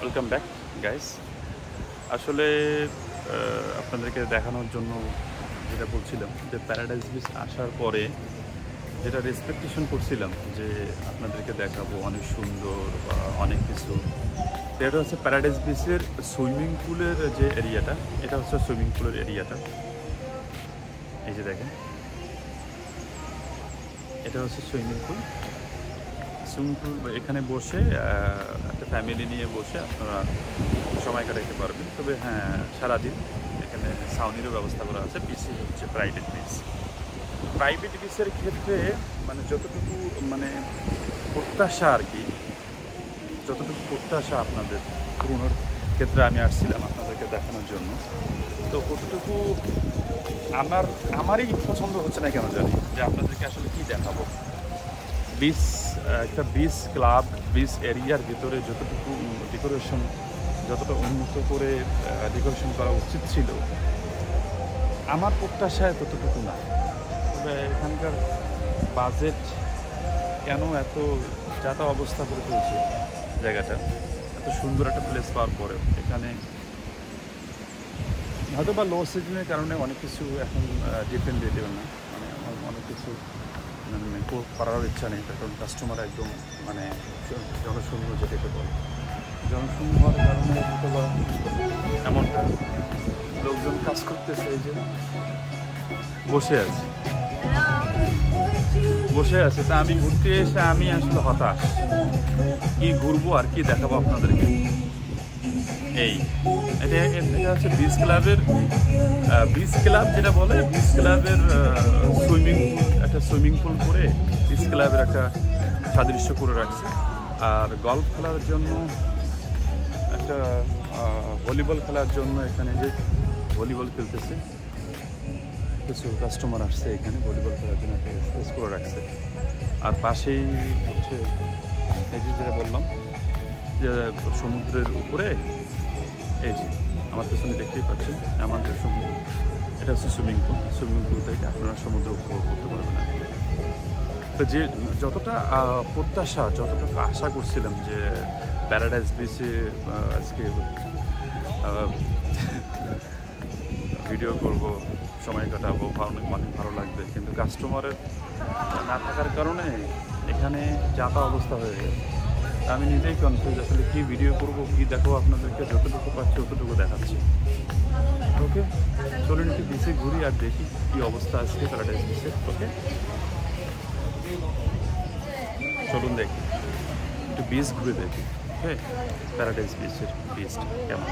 Welcome back guys. আসলে আপনাদেরকে দেখানোর জন্য যেটা বলছিলাম যে প্যারাডাইস বিচ আসার পরে যেটা এক্সপেকটেশন করছিলাম যে আপনাদেরকে দেখাবো অনেক সুন্দর বা অনেক কিছু, এটা হচ্ছে প্যারাডাইস বিচের সুইমিং পুলের যে এরিয়াটা, এটা হচ্ছে সুইমিং পুলের এরিয়াটা। এই যে দেখেন, এটা হচ্ছে সুইমিং পুল। এখানে বসে একটা ফ্যামিলি নিয়ে বসে আপনারা সময় কাটাতে পারবেন। তবে হ্যাঁ, সারাদিন এখানে ছাউনিরও ব্যবস্থা করা আছে। বিচ হচ্ছে প্রাইভেট বিচ। প্রাইভেট বিচের ক্ষেত্রে মানে যতটুকু মানে প্রত্যাশা আর কি, যতটুকু প্রত্যাশা আপনাদের পূরণের ক্ষেত্রে আমি আসছিলাম আপনাদেরকে দেখানোর জন্য, তো কতটুকু আমারই পছন্দ হচ্ছে না কেন জানি যে আপনাদেরকে আসলে কী দেখাবো। বিচ একটা বিচ ক্লাব, বিচ এরিয়ার ভিতরে যতটুকু ডেকোরেশন, যতটা উন্নত করে ডেকোরেশন করা উচিত ছিল, আমার প্রত্যাশায় ততটুকু না। তবে এখানকার বাজেট কেন এত যাতা অবস্থা করে তুলছে জায়গাটা, এত সুন্দর একটা প্লেস পাওয়ার পরে এখানে হয়তো বা লো সিজনের কারণে অনেক কিছু এখন ডিপেন্ডেবল না, মানে অনেক কিছু মানে করার ইচ্ছা নেই, কারণ কাস্টমার একদম মানে জনশূন্য যেটাকে বলে, জনশূন্য হওয়ার কারণে হয়তো বা এমনটা লোকজন কাজ করতেছে। এই যে বসে আছে তা আমি ঘুরতে এসে আমি আসলে হতাশ। কি ঘুরবো আর কি দেখাবো আপনাদেরকে। এটা হচ্ছে বিচ ক্লাবের বিচ ক্লাব যেটা বলে, বিচ ক্লাবের সুইমিং পুল, একটা সুইমিং পুল করে বিচ ক্লাবের একটা সাদৃশ্য করে রাখছে। আর গল্ফ খেলার জন্য একটা ভলিবল খেলার জন্য এখানে যে ভলিবল খেলতেছে কিছু কাস্টমার আসছে, এখানে ভলিবল খেলার জন্য একটা স্পেস করে রাখছে। আর পাশেই হচ্ছে এই যে যেটা বললাম যে সমুদ্রের উপরে, এই যে আমার পেছনে দেখতেই পাচ্ছেন আমাদের সমুদ্র, এটা হচ্ছে সুইমিং পুল। সুইমিং পুল থেকে আপনারা সমুদ্র উপভোগ করতে পারবেন। তো যে যতটা প্রত্যাশা, যতটা আশা করছিলাম যে প্যারাডাইস বিচে আজকে ভিডিও করব, সময় কাটাবো, অনেক ভালো লাগবে, কিন্তু কাস্টমারের না থাকার কারণে এখানে যাতা অবস্থা হয়ে গেছে। আমি নিজেই কনফিউজ আসলে কী ভিডিও করব, কী দেখাবো আপনাদেরকে। যতটুকু পাচ্ছি ততটুকু দেখাচ্ছি। ওকে, চলুন একটু বিচে ঘুরি আর দেখি কী অবস্থা আজকে প্যারাডাইস বিচে। ওকে, চলুন দেখি, একটু বিচ ঘুরে দেখি। ওকে, প্যারাডাইস বিচের বিচটা কেমন।